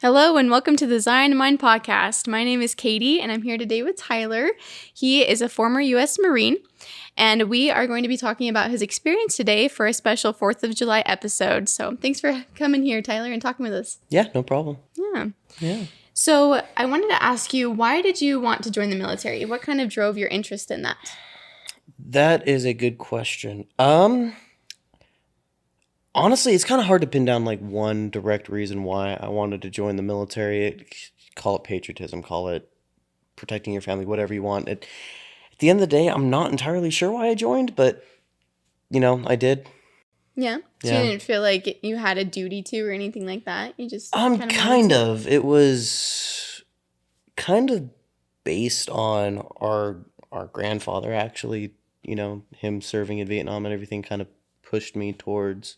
Hello and welcome to the Zion Mind podcast. My name is Katie and I'm here today with Tyler. He is a former U.S. Marine and we are going to be talking about his experience today for a special 4th of July episode. So thanks for coming here, Tyler, and talking with us. Yeah, no problem. Yeah. So I wanted to ask you, why did you want to join the military? What kind of drove your interest in that? That is a good question. Honestly, it's kind of hard to pin down like one direct reason why I wanted to join the military. Call it patriotism, call it protecting your family, whatever you want. At the end of the day, I'm not entirely sure why I joined, but I did. Yeah. So Yeah. you didn't feel like you had a duty to or anything like that? You just It was kind of based on our grandfather actually, him serving in Vietnam and everything kind of pushed me towards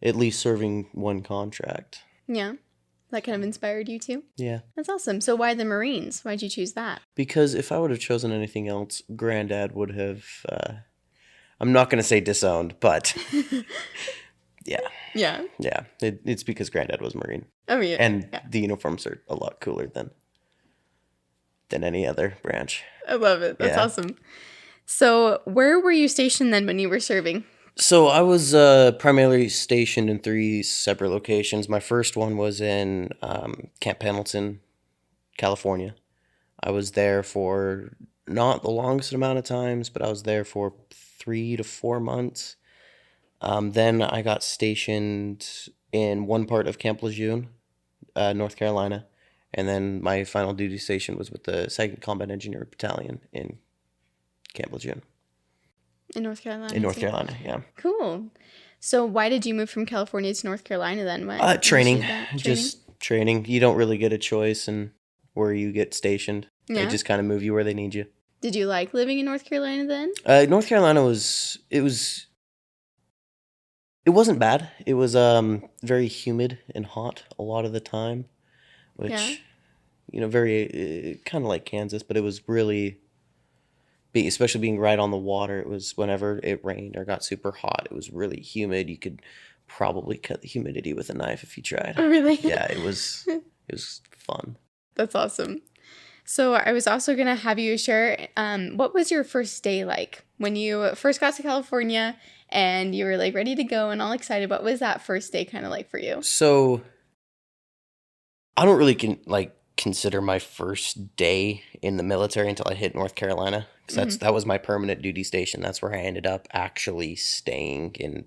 at least serving one contract. Yeah. That kind of inspired you too? Yeah. That's awesome. So why the Marines? Why'd you choose that? Because if I would have chosen anything else, Granddad would have, I'm not going to say disowned, but yeah. Yeah. Yeah. It's because Granddad was Marine. Oh, yeah. And yeah. the uniforms are a lot cooler than any other branch. I love it. That's awesome. So where were you stationed then when you were serving? So I was primarily stationed in 3 separate locations. My first one was in Camp Pendleton, California. I was there for not the longest amount of times, but I was there for 3 to 4 months. Then I got stationed in one part of Camp Lejeune, North Carolina. And then my final duty station was with the 2nd Combat Engineer Battalion in Camp Lejeune. In North Carolina? In North Carolina, yeah. Cool. So why did you move from California to North Carolina then? Training. Just training. You don't really get a choice in where you get stationed. Yeah. They just kind of move you where they need you. Did you like living in North Carolina then? North Carolina it wasn't bad. It was very humid and hot a lot of the time, which, very kind of like Kansas, but it was really... especially being right on the water, it was whenever it rained or got super hot, it was really humid. You could probably cut the humidity with a knife if you tried. Oh, really? Yeah, it was fun. That's awesome. So I was also going to have you share, what was your first day like when you first got to California and you were like ready to go and all excited? What was that first day kind of like for you? So I don't really consider my first day in the military until I hit North Carolina, because that was my permanent duty station. That's where I ended up actually staying and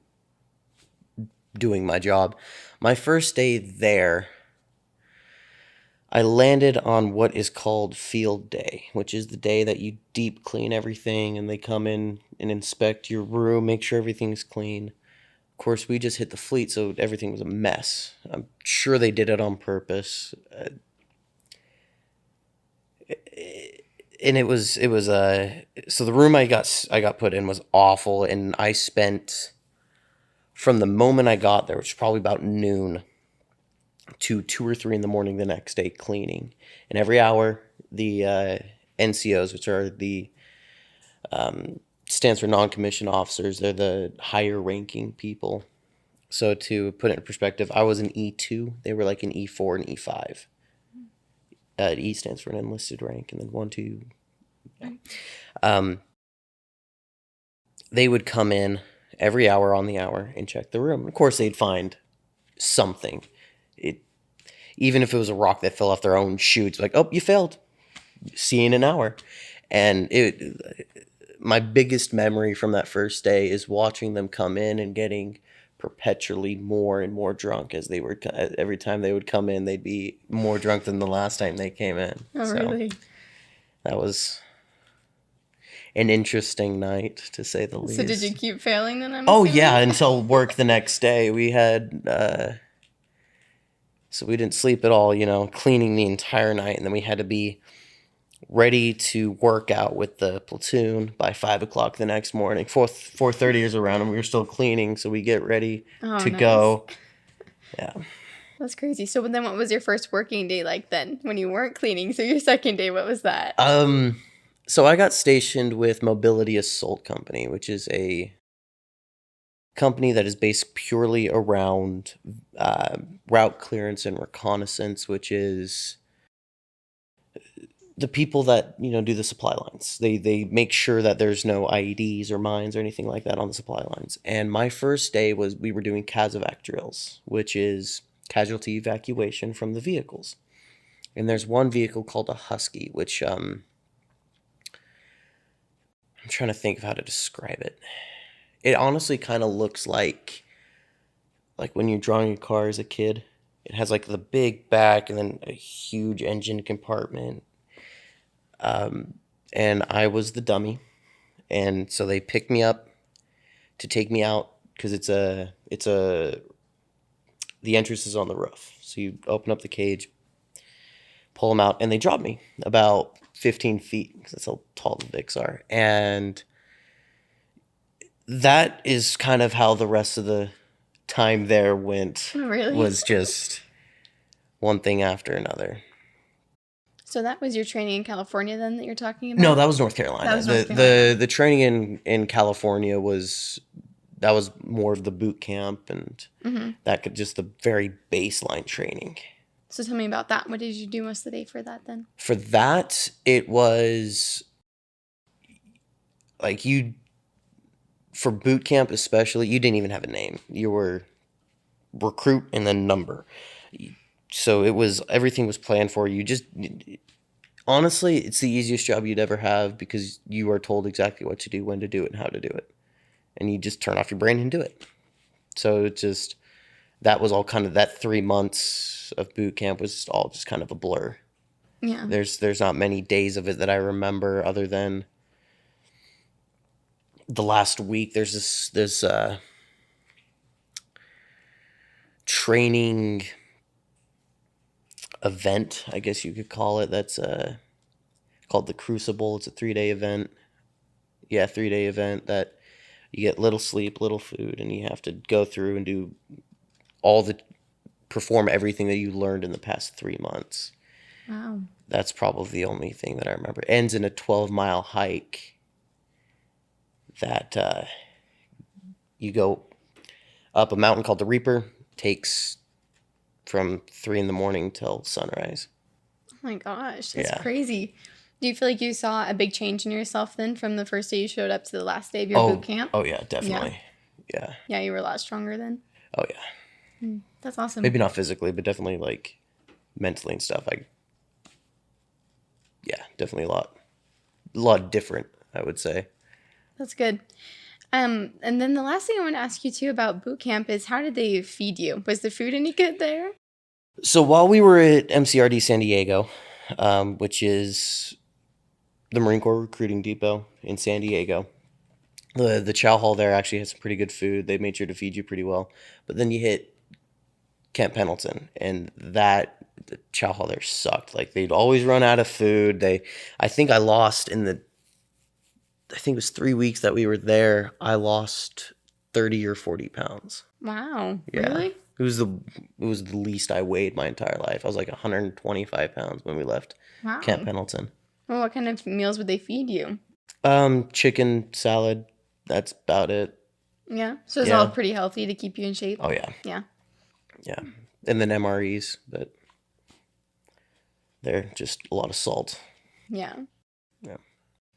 doing my job. My first day there, I landed on what is called field day, which is the day that you deep clean everything and they come in and inspect your room, make sure everything's clean. Of course, we just hit the fleet, so everything was a mess. I'm sure they did it on purpose. And it was so the room I got put in was awful, and I spent, from the moment I got there, which was probably about noon, to 2 or 3 in the morning the next day cleaning. And every hour, the NCOs, which are the stands for non-commissioned officers, they're the higher ranking people. So to put it in perspective, I was an E2, they were like an E4 and E5. E stands for an enlisted rank, and then 1, 2. They would come in every hour on the hour and check the room. Of course, they'd find something. Even if it was a rock that fell off their own chute, it's like, oh, you failed. See you in an hour. And my biggest memory from that first day is watching them come in and getting perpetually more and more drunk as they were. Every time they would come in, they'd be more drunk than the last time they came in. Oh, so really? That was an interesting night, to say the least. So did you keep failing then? Yeah, until work the next day. We had so we didn't sleep at all, cleaning the entire night, and then we had to be ready to work out with the platoon by 5 o'clock the next morning. 4:30 is around, and we were still cleaning, so we get ready to go. Yeah. That's crazy. So then what was your first working day like then when you weren't cleaning? So your second day, what was that? So I got stationed with Mobility Assault Company, which is a company that is based purely around route clearance and reconnaissance, which is the people that do the supply lines. They make sure that there's no IEDs or mines or anything like that on the supply lines. And my first day was we were doing CASEVAC drills, which is casualty evacuation from the vehicles. And there's one vehicle called a Husky, which I'm trying to think of how to describe it. It honestly kind of looks like when you're drawing a car as a kid. It has like the big back and then a huge engine compartment. And I was the dummy. And so they picked me up to take me out because the entrance is on the roof. So you open up the cage, pull them out, and they drop me about 15 feet because that's how tall the Vics are. And that is kind of how the rest of the time there went. Oh, really? Was just one thing after another. So that was your training in California then that you're talking about? No, that was North Carolina. That was North Carolina. The training in California was more of the boot camp and that could just the very baseline training. So tell me about that. What did you do most of the day for that then? For that, it was like for boot camp especially, you didn't even have a name. You were recruit and then number. So everything was planned for you. Honestly, it's the easiest job you'd ever have because you are told exactly what to do, when to do it, and how to do it. And you just turn off your brain and do it. So that was all kind of, that 3 months of boot camp was all just kind of a blur. Yeah. There's not many days of it that I remember other than the last week. There's this training event, I guess you could call it. That's called the Crucible. It's a 3-day event. Yeah, 3-day event that you get little sleep, little food, and you have to go through and perform everything that you learned in the past 3 months. Wow. That's probably the only thing that I remember. It ends in a 12-mile hike that you go up a mountain called the Reaper. Takes from 3 a.m. till sunrise. Oh my gosh, that's crazy. Do you feel like you saw a big change in yourself then from the first day you showed up to the last day of your boot camp? Oh, yeah, definitely. Yeah. Yeah, you were a lot stronger then? Oh, yeah. That's awesome. Maybe not physically, but definitely like mentally and stuff. Definitely a lot different, I would say. That's good. And then the last thing I want to ask you too about boot camp is how did they feed you? Was the food any good there? So while we were at MCRD San Diego, which is the Marine Corps recruiting depot in San Diego, the chow hall there actually has some pretty good food. They made sure to feed you pretty well. But then you hit Camp Pendleton, and the chow hall there sucked. Like they'd always run out of food. I think it was 3 weeks that we were there. I lost 30 or 40 pounds. Wow. Yeah. Really? It was the least I weighed my entire life. I was like 125 pounds when we left Camp Pendleton. Well, what kind of meals would they feed you? Chicken, salad. That's about it. Yeah. So it's all pretty healthy to keep you in shape? Oh, yeah. Yeah. Yeah. And then MREs, but they're just a lot of salt. Yeah. Yeah.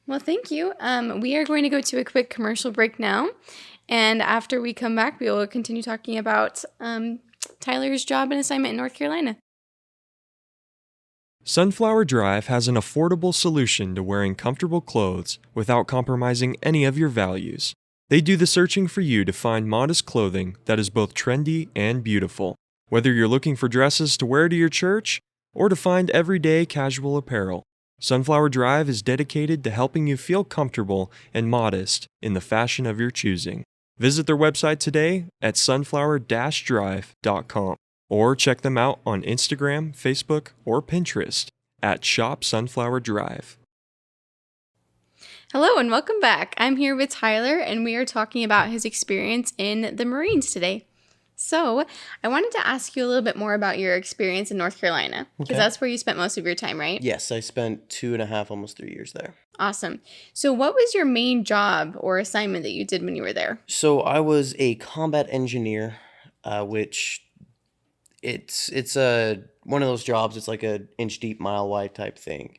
Well, thank you. We are going to go to a quick commercial break now. And after we come back, we will continue talking about Tyler's job and assignment in North Carolina. Sunflower Drive has an affordable solution to wearing comfortable clothes without compromising any of your values. They do the searching for you to find modest clothing that is both trendy and beautiful. Whether you're looking for dresses to wear to your church or to find everyday casual apparel, Sunflower Drive is dedicated to helping you feel comfortable and modest in the fashion of your choosing. Visit their website today at sunflower-drive.com or check them out on Instagram, Facebook, or Pinterest at Shop Sunflower Drive. Hello and welcome back. I'm here with Tyler and we are talking about his experience in the Marines today. So, I wanted to ask you a little bit more about your experience in North Carolina, because Okay. that's where you spent most of your time, right? Yes, I spent 2.5, almost 3 years there. Awesome. So, what was your main job or assignment that you did when you were there? So I was a combat engineer, which it's a one of those jobs. It's like a inch deep, mile wide type thing.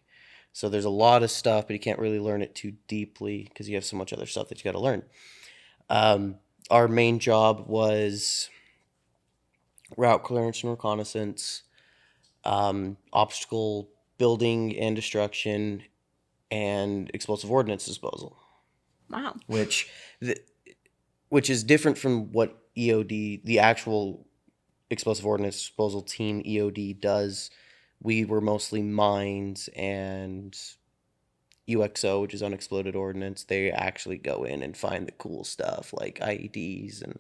So there's a lot of stuff, but you can't really learn it too deeply because you have so much other stuff that you got to learn. Our main job was route clearance and reconnaissance, obstacle building and destruction, and explosive ordnance disposal, Wow. which which is different from what EOD, the actual explosive ordnance disposal team EOD does. We were mostly mines and UXO, which is unexploded ordnance. They actually go in and find the cool stuff like IEDs and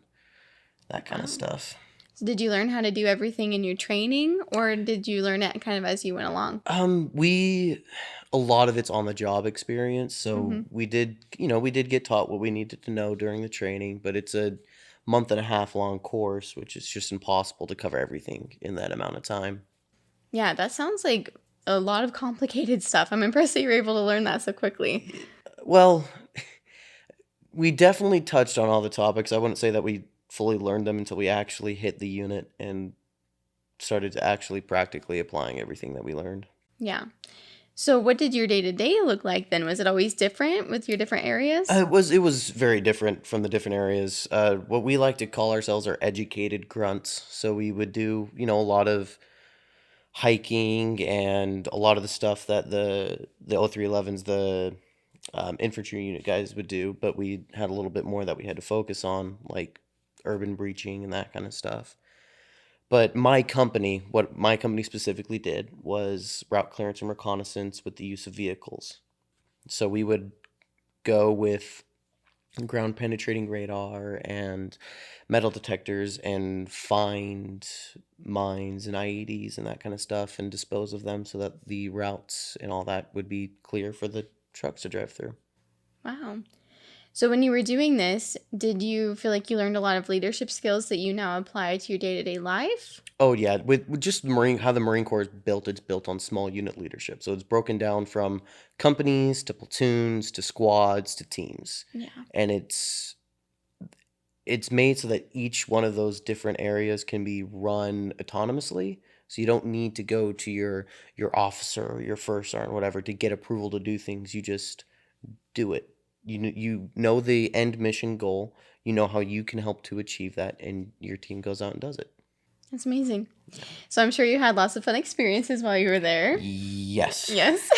that kind of stuff. So did you learn how to do everything in your training, or did you learn it kind of as you went along? A lot of it's on the job experience. So we did get taught what we needed to know during the training, but it's a month-and-a-half long course, which is just impossible to cover everything in that amount of time. Yeah, that sounds like a lot of complicated stuff. I'm impressed that you were able to learn that so quickly. Well, we definitely touched on all the topics. I wouldn't say that we fully learned them until we actually hit the unit and started to actually practically applying everything that we learned. Yeah. So what did your day-to-day look like then? Was it always different with your different areas? It was very different from the different areas. What we like to call ourselves are educated grunts. So we would do, a lot of hiking and a lot of the stuff that the 0311s, the infantry unit guys would do, but we had a little bit more that we had to focus on, like urban breaching and that kind of stuff. But what my company specifically did was route clearance and reconnaissance with the use of vehicles. So we would go with ground penetrating radar and metal detectors and find mines and IEDs and that kind of stuff and dispose of them so that the routes and all that would be clear for the trucks to drive through. Wow. So when you were doing this, did you feel like you learned a lot of leadership skills that you now apply to your day-to-day life? Oh yeah, with just how the Marine Corps is built, it's built on small unit leadership. So it's broken down from companies to platoons to squads to teams. Yeah. And it's made so that each one of those different areas can be run autonomously. So you don't need to go to your officer or your first sergeant or whatever to get approval to do things. You just do it. You know the end mission goal. You know how you can help to achieve that, and your team goes out and does it. That's amazing. So I'm sure you had lots of fun experiences while you were there. Yes. Yes.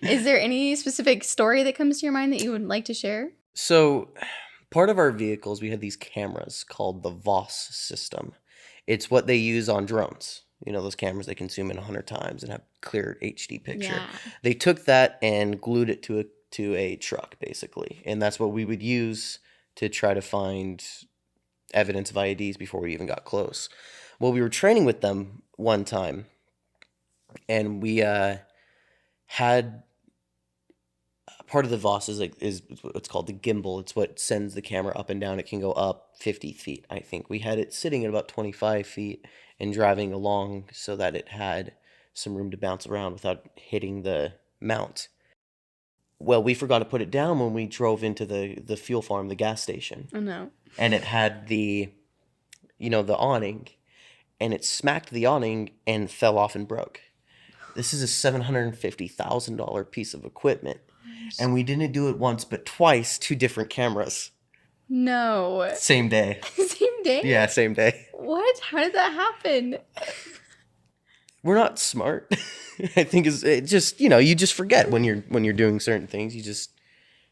Is there any specific story that comes to your mind that you would like to share? So part of our vehicles, we had these cameras called the VOS system. It's what they use on drones. Those cameras they can zoom in 100 times and have clear HD picture. Yeah. They took that and glued it to a truck, basically. And that's what we would use to try to find evidence of IEDs before we even got close. Well, we were training with them one time, and we had part of the VOS is what's called the gimbal. It's what sends the camera up and down. It can go up 50 feet, I think. We had it sitting at about 25 feet and driving along so that it had some room to bounce around without hitting the mount. Well, we forgot to put it down when we drove into the fuel farm, the gas station. Oh, no. And it had the awning, and it smacked the awning and fell off and broke. This is a $750,000 piece of equipment. And we didn't do it once, but twice, 2 different cameras. No. Same day. Same day? Yeah, same day. What? How did that happen? We're not smart. I think it just, you just forget when you're doing certain things. You just,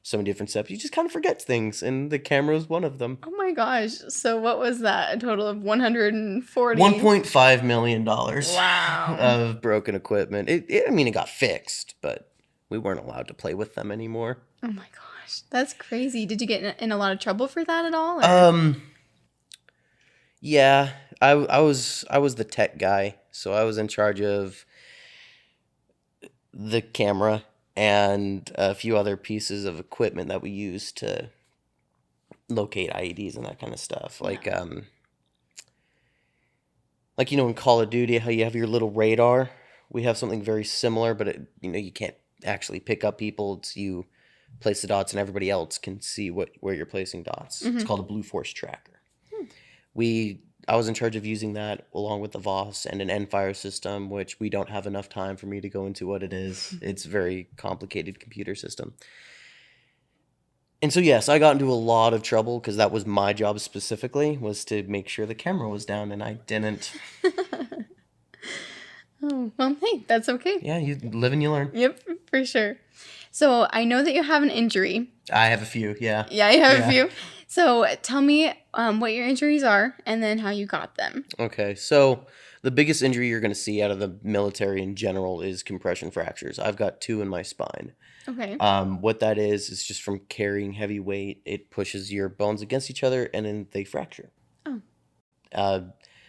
so many different steps. You just kind of forget things, and the camera is one of them. Oh my gosh. So what was that? A total of 140? $1.5 million Wow. of broken equipment. It got fixed, but we weren't allowed to play with them anymore. Oh my gosh. That's crazy. Did you get in a lot of trouble for that at all? Or? Yeah. I was the tech guy, so I was in charge of the camera and a few other pieces of equipment that we used to locate IEDs and that kind of stuff. Like like, in Call of Duty, how you have your little radar. We have something very similar, but you can't actually pick up people. It's you place the dots, and everybody else can see where you're placing dots. It's called a Blue Force Tracker. I was in charge of using that along with the Voss and an Endfire system, which we don't have enough time for me to go into what it is. It's a very complicated computer system. And so, yes, I got into a lot of trouble because that was my job specifically, was to make sure the camera was down, and I didn't. Oh, well, hey, that's okay. Yeah, you live and you learn. Yep, for sure. So I know that you have an injury. I have a few, yeah. Yeah, you have a few. So tell me what your injuries are and then how you got them. Okay, so the biggest injury you're going to see out of the military in general is compression fractures. I've got 2 in my spine. Okay. What that is just from carrying heavy weight. It pushes your bones against each other, and then they fracture. Oh.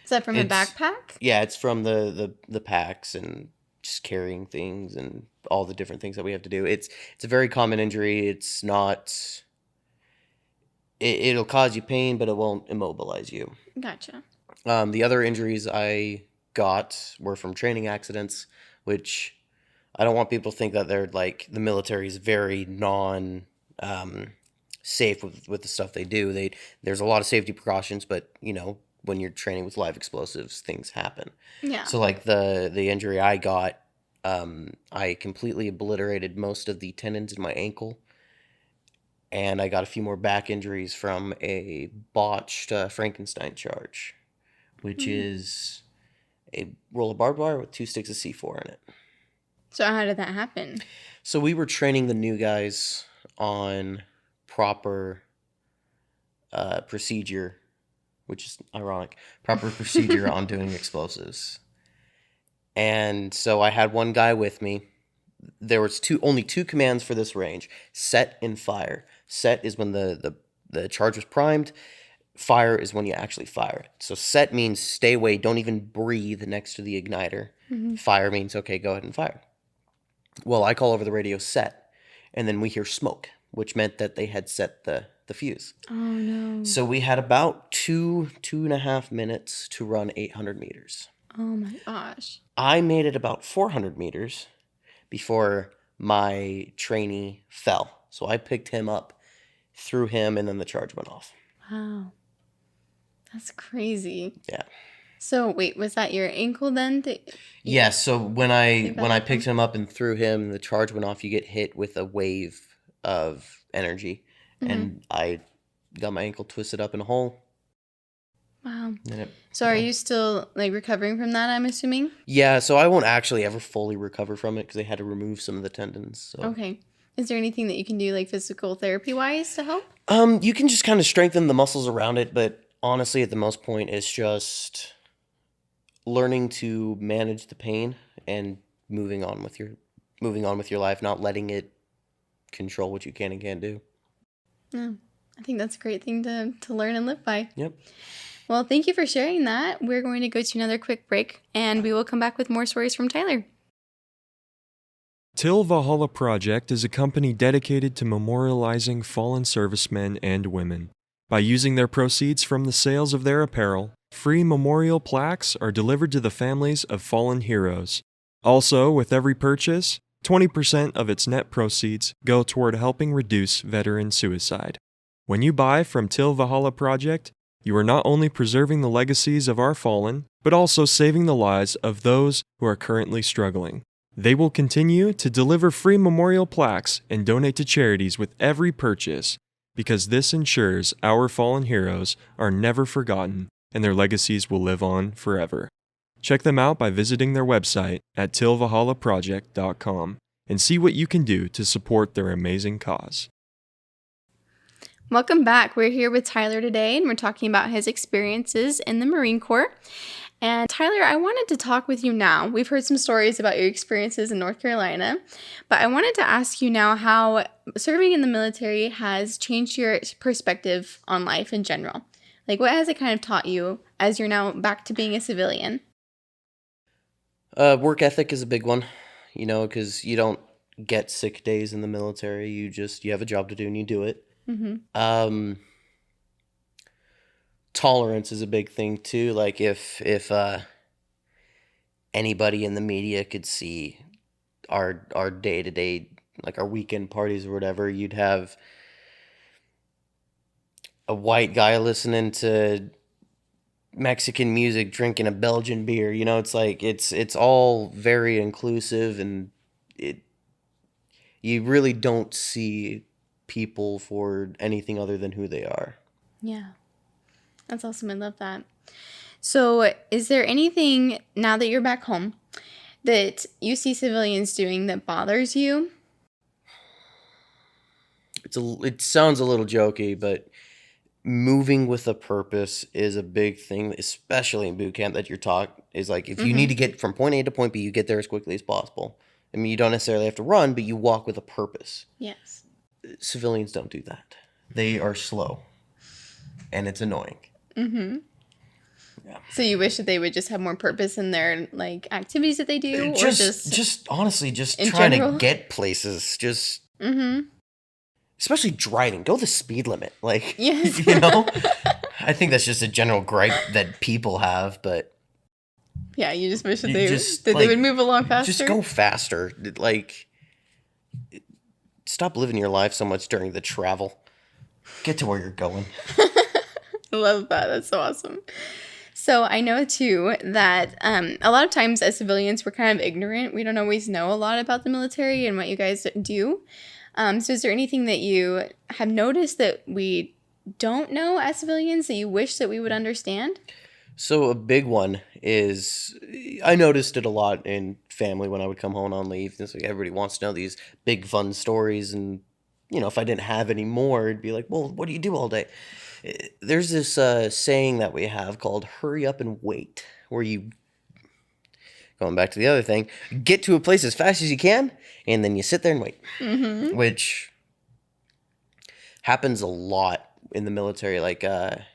Is that from a backpack? Yeah, it's from the packs and just carrying things and all the different things that we have to do. It's a very common injury. It's not... It'll cause you pain, but it won't immobilize you. Gotcha. The other injuries I got were from training accidents, which I don't want people to think that they're like the military is very safe with the stuff they do. There's a lot of safety precautions, but when you're training with live explosives, things happen. Yeah. So like the injury I got, I completely obliterated most of the tendons in my ankle. And I got a few more back injuries from a botched Frankenstein charge, which is a roll of barbed wire with 2 sticks of C4 in it. So how did that happen? So we were training the new guys on proper procedure, which is ironic, proper procedure on doing explosives. And so I had one guy with me. There was only 2 commands for this range: set and fire. Set is when the charge was primed. Fire is when you actually fire it. So set means stay away, don't even breathe next to the igniter. Mm-hmm. Fire means, okay, go ahead and fire. Well, I call over the radio set, and then we hear smoke, which meant that they had set the fuse. Oh, no. So we had about 2.5 minutes to run 800 meters. Oh, my gosh. I made it about 400 meters before my trainee fell. So I picked him up, threw him, and then the charge went off. Wow. That's crazy. Yeah. So wait, was that your ankle then? Yeah, so when I picked him up and threw him, the charge went off. You get hit with a wave of energy. Mm-hmm. And I got my ankle twisted up in a hole. Wow. So are you still recovering from that, I'm assuming? Yeah, so I won't actually ever fully recover from it because they had to remove some of the tendons. So. Okay. Is there anything that you can do physical therapy wise to help? You can just kind of strengthen the muscles around it, but honestly at the most point it's just learning to manage the pain and moving on with your life, not letting it control what you can and can't do. Yeah. I think that's a great thing to learn and live by. Yep. Well, thank you for sharing that. We're going to go to another quick break, and we will come back with more stories from Tyler. Till Valhalla Project is a company dedicated to memorializing fallen servicemen and women. By using their proceeds from the sales of their apparel, free memorial plaques are delivered to the families of fallen heroes. Also, with every purchase, 20% of its net proceeds go toward helping reduce veteran suicide. When you buy from Till Valhalla Project, you are not only preserving the legacies of our fallen, but also saving the lives of those who are currently struggling. They will continue to deliver free memorial plaques and donate to charities with every purchase, because this ensures our fallen heroes are never forgotten and their legacies will live on forever. Check them out by visiting their website at tillvalhallaproject.com and see what you can do to support their amazing cause. Welcome back. We're here with Tyler today, and we're talking about his experiences in the Marine Corps. And Tyler, I wanted to talk with you now. We've heard some stories about your experiences in North Carolina, but I wanted to ask you now how serving in the military has changed your perspective on life in general. What has it kind of taught you as you're now back to being a civilian? Work ethic is a big one, because you don't get sick days in the military. You have a job to do and you do it. Mm-hmm. Tolerance is a big thing too. If anybody in the media could see our day-to-day, like our weekend parties or whatever. You'd have a white guy listening to Mexican music, drinking a Belgian beer. It's like it's all very inclusive, and you really don't see people for anything other than who they are. Yeah. That's awesome. I love that. So, is there anything now that you're back home that you see civilians doing that bothers you? It sounds a little jokey, but moving with a purpose is a big thing, especially in boot camp. That you're taught is like, if you need to get from point A to point B, you get there as quickly as possible. I mean, you don't necessarily have to run, but you walk with a purpose. Yes. Civilians don't do that. They are slow, and it's annoying. Mm-hmm. Yeah. So you wish that they would just have more purpose in their like activities that they do, or just honestly, just in trying general? to get places. Just Mm-hmm. especially driving, go the speed limit. Like, Yes. I think that's just a general gripe that people have, but Yeah, you just wish that they they would move along faster. Just go faster. Like, stop living your life so much during the travel. Get to where you're going. I love that. That's so awesome. So I know too that a lot of times as civilians we're kind of ignorant. We don't always know a lot about the military and what you guys do. So is there anything that you have noticed that we don't know as civilians that you wish that we would understand? So a big one is, I noticed it a lot in family when I would come home on leave. It's like everybody wants to know these big fun stories, and if I didn't have any more, it'd be like, well, what do you do all day? There's this saying that we have called "hurry up and wait," where you, going back to the other thing, get to a place as fast as you can, and then you sit there and wait, which happens a lot in the military. Like a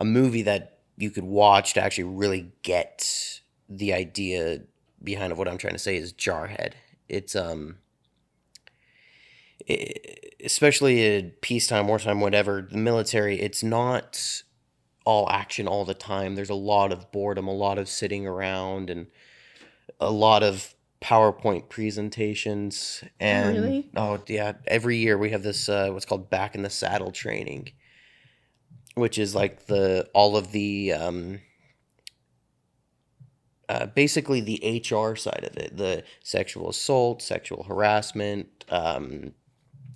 movie that you could watch to actually really get the idea behind of what I'm trying to say is Jarhead. It's especially in peacetime, wartime, whatever, the military, it's not all action all the time. There's a lot of boredom, a lot of sitting around, and a lot of PowerPoint presentations. And Really? oh yeah, every year we have this what's called Back in the Saddle training, which is like all of the basically the HR side of it, the sexual assault, sexual harassment,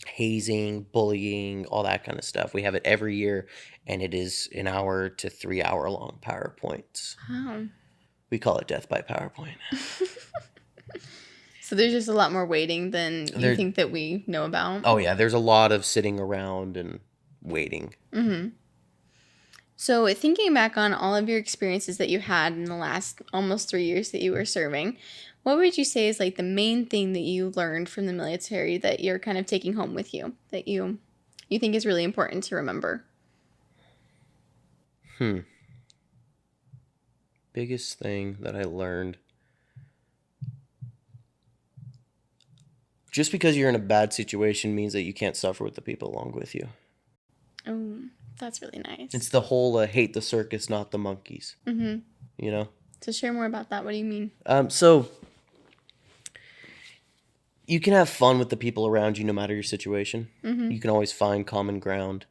hazing, bullying, all that kind of stuff. We have it every year, and it is an 1 to 3 hour long PowerPoints. Wow. We call it death by PowerPoint. So there's just a lot more waiting than you think that we know about. Oh yeah, there's a lot of sitting around and waiting. Mm-hmm. So thinking back on all of your experiences that you had in the last almost 3 years that you were serving, what would you say is like the main thing that you learned from the military that you're kind of taking home with you, that you think is really important to remember? Biggest thing that I learned. Just because you're in a bad situation means that you can't suffer with the people along with you. Oh, that's really nice. It's the whole hate the circus, not the monkeys. Mm-hmm. So share more about that. What do you mean? So you can have fun with the people around you no matter your situation. Mm-hmm. You can always find common ground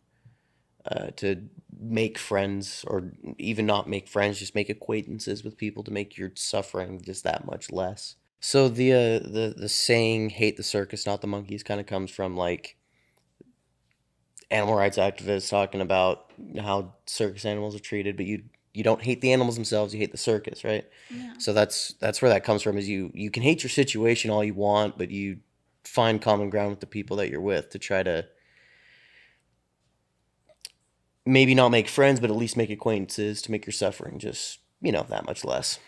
to make friends, or even not make friends, just make acquaintances with people to make your suffering just that much less. So the saying "hate the circus, not the monkeys" kind of comes from like animal rights activists talking about how circus animals are treated, but you don't hate the animals themselves, you hate the circus, right? Yeah. So that's where that comes from, is you can hate your situation all you want, but you find common ground with the people that you're with to try to maybe not make friends, but at least make acquaintances to make your suffering just, that much less.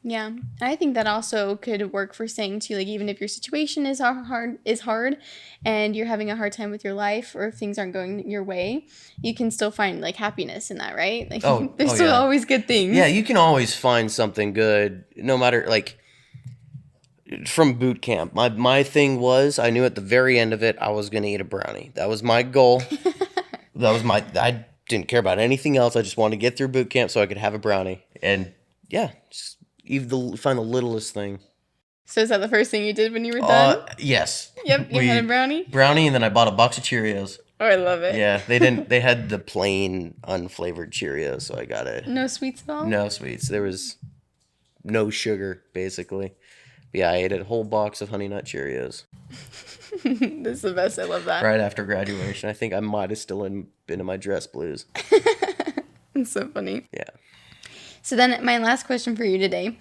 Yeah, I think that also could work for saying too, like even if your situation is hard, and you're having a hard time with your life, or if things aren't going your way, you can still find like happiness in that, right? Like there's still always good things. Yeah, you can always find something good, no matter like from boot camp. My thing was, I knew at the very end of it I was gonna eat a brownie. That was my goal. I didn't care about anything else. I just wanted to get through boot camp so I could have a brownie. And yeah, just Even find the littlest thing. So is that the first thing you did when you were done? Yes. Yep, you had a brownie? Brownie, and then I bought a box of Cheerios. Oh, I love it. Yeah, they had the plain, unflavored Cheerios, so I got it. No sweets at all? No sweets. There was no sugar, basically. But yeah, I ate a whole box of Honey Nut Cheerios. This is the best. I love that. Right after graduation. I think I might have still been in my dress blues. It's so funny. Yeah. So then my last question for you today,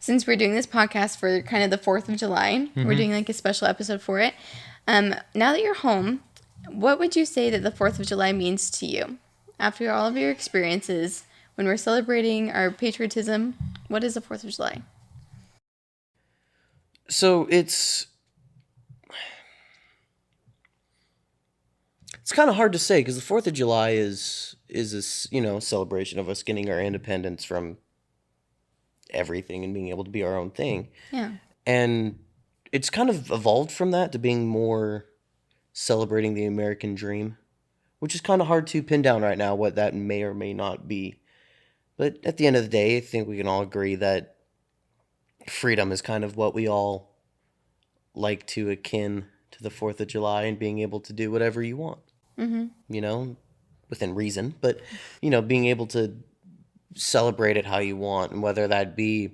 since we're doing this podcast for kind of the 4th of July, we're doing like a special episode for it. Now that you're home, what would you say that the 4th of July means to you? After all of your experiences, when we're celebrating our patriotism, what is the 4th of July? So it's kind of hard to say because the 4th of July is a celebration of us getting our independence from everything and being able to be our own thing. Yeah. And it's kind of evolved from that to being more celebrating the American dream, which is kind of hard to pin down right now what that may or may not be. But at the end of the day, I think we can all agree that freedom is kind of what we all like to akin to the 4th of July and being able to do whatever you want. Mm-hmm. Within reason, but, being able to celebrate it how you want, and whether that be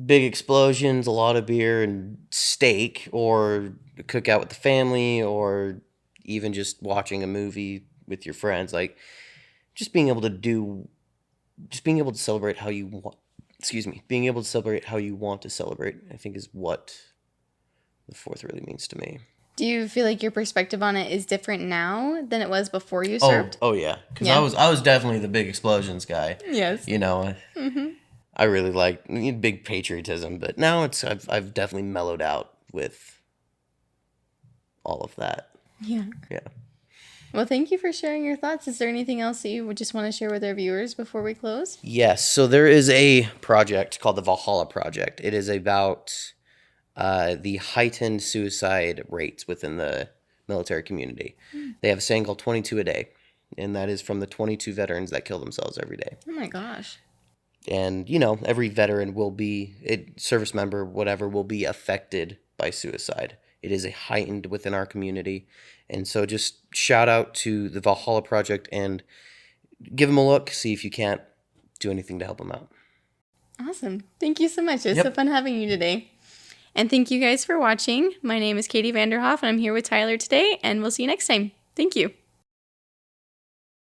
big explosions, a lot of beer and steak, or a cookout with the family, or even just watching a movie with your friends, like just being able to celebrate how you want, being able to celebrate how you want to celebrate, I think is what the 4th really means to me. Do you feel like your perspective on it is different now than it was before you served? Oh yeah, because I was definitely the big explosions guy. Yes. I really like big patriotism, but now I've definitely mellowed out with all of that. Yeah. Yeah. Well, thank you for sharing your thoughts. Is there anything else that you would just want to share with our viewers before we close? Yes. So there is a project called the Valhalla Project. It is about the heightened suicide rates within the military community. They have a saying called 22 a day, and that is from the 22 veterans that kill themselves every day. Oh my gosh. And, every veteran service member, whatever, will be affected by suicide. It is a heightened within our community. And so just shout out to the Valhalla Project and give them a look, see if you can't do anything to help them out. Awesome. Thank you so much. It was so fun having you today. And thank you guys for watching. My name is Katie Vanderhoff, and I'm here with Tyler today, and we'll see you next time. Thank you.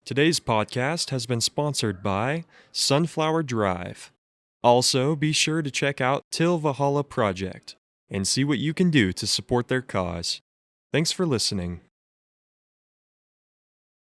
Today's podcast has been sponsored by Sunflower Drive. Also, be sure to check out Till Valhalla Project and see what you can do to support their cause. Thanks for listening.